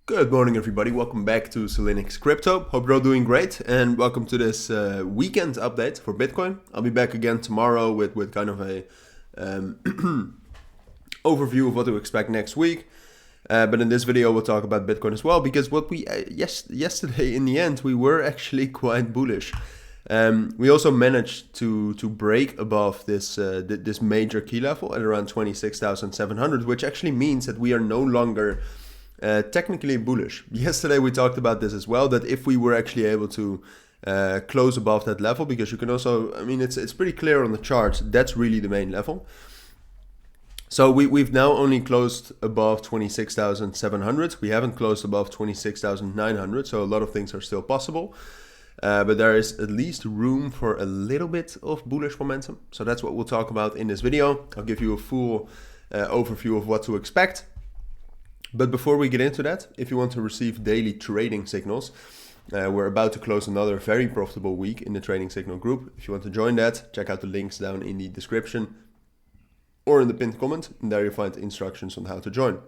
Good morning, everybody. Welcome back to Cilinix Crypto. Hope you're all doing great, and welcome to this weekend update for Bitcoin. I'll be back again tomorrow with kind of a overview of what to expect next week. But in this video, we'll talk about Bitcoin as well, because what we yesterday in the end we were actually quite bullish. We also managed to break above this this major key level at around 26,700, which actually means that we are no longer technically bullish. Yesterday we talked about this as well, that if we were actually able to close above that level, because you can also, I mean, it's pretty clear on the charts, that's really the main level. So we've now only closed above 26,700. We haven't closed above 26,900, so a lot of things are still possible. But there is at least room for a little bit of bullish momentum. So that's what we'll talk about in this video. I'll give you a full overview of what to expect. But before we get into that, if you want to receive daily trading signals, we're about to close another very profitable week in the Trading Signal group. If you want to join that, check out the links down in the description or in the pinned comment, and there you'll find instructions on how to join.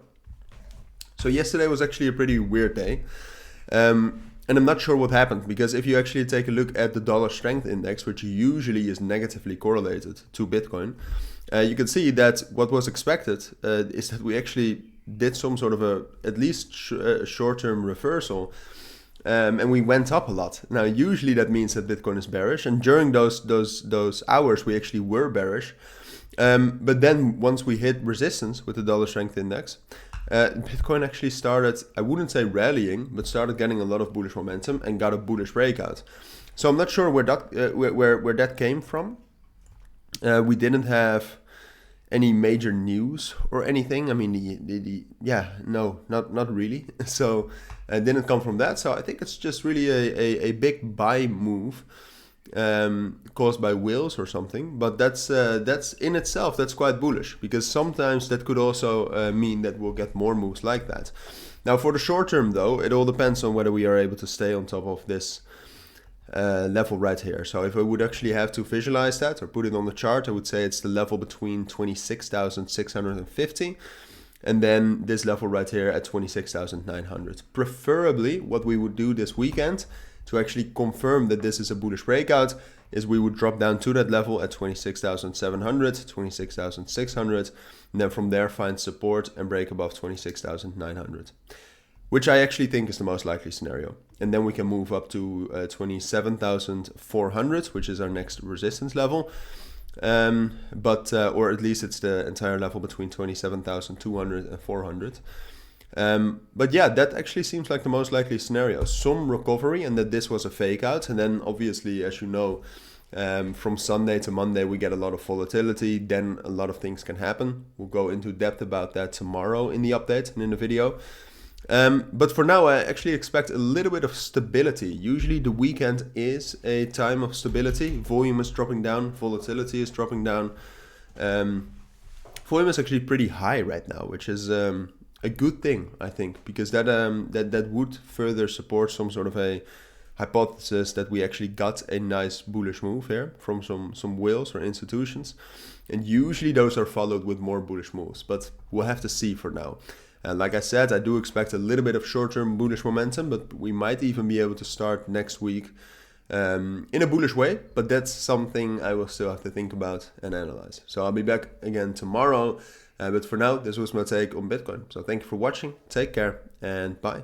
So yesterday was actually a pretty weird day. And I'm not sure what happened, because if you actually take a look at the dollar strength index, which usually is negatively correlated to Bitcoin, you can see that what was expected is that we actually did some sort of at least short-term reversal, and we went up a lot. Now, usually that means that Bitcoin is bearish, and during those hours we actually were bearish. But then once we hit resistance with the dollar strength index, Bitcoin actually started, I wouldn't say rallying, but started getting a lot of bullish momentum and got a bullish breakout. So I'm not sure where that came from. We didn't have any major news or anything. I mean, not really. So it didn't come from that. So I think it's just really a big buy move caused by whales or something. But that's in itself, that's quite bullish, because sometimes that could also mean that we'll get more moves like that. Now, for the short term, though, it all depends on whether we are able to stay on top of this level right here. So if I would actually have to visualize that or put it on the chart, I would say it's the level between 26,650 and then this level right here at 26,900. Preferably, what we would do this weekend to actually confirm that this is a bullish breakout is we would drop down to that level at 26,700, 26,600, and then from there find support and break above 26,900. Which I actually think is the most likely scenario. And then we can move up to 27,400, which is our next resistance level. Or at least it's the entire level between 27,200 and 400. But yeah, that actually seems like the most likely scenario. Some recovery, and that this was a fake out. And then obviously, as you know, from Sunday to Monday, we get a lot of volatility. Then a lot of things can happen. We'll go into depth about that tomorrow in the update and in the video. But for now, I actually expect a little bit of stability. Usually the weekend is a time of stability. Volume is dropping down, volatility is dropping down. Volume is actually pretty high right now, which is a good thing, I think, because that would further support some sort of a hypothesis that we actually got a nice bullish move here from some whales or institutions. And usually those are followed with more bullish moves, but we'll have to see for now. Like I said, I do expect a little bit of short-term bullish momentum, but we might even be able to start next week in a bullish way. But that's something I will still have to think about and analyze. So I'll be back again tomorrow. But for now, this was my take on Bitcoin. So thank you for watching. Take care and bye.